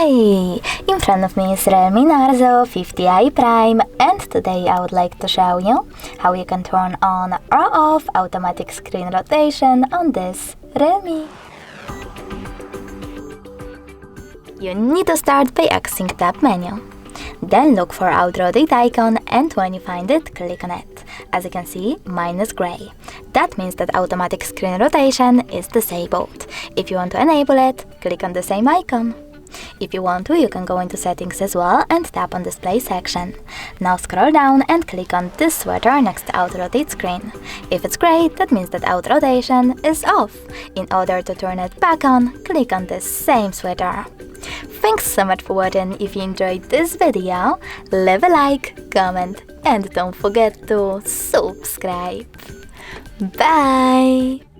Hi! In front of me is REALME Narzo 50i Prime, and today I would like to show you how you can turn on or off automatic screen rotation on this REALME. You need to start by accessing tab menu. Then look for rotate icon, and when you find it, click on it. As you can see, mine is grey. That means that automatic screen rotation is disabled. If you want to enable it, click on the same icon. If you want to, you can go into settings as well and tap on display section. Now scroll down and click on this sweater next to auto rotate screen. If it's grey, that means that auto rotation is off. In order to turn it back on, click on this same sweater. Thanks so much for watching. If you enjoyed this video, leave a like, comment, and don't forget to subscribe. Bye!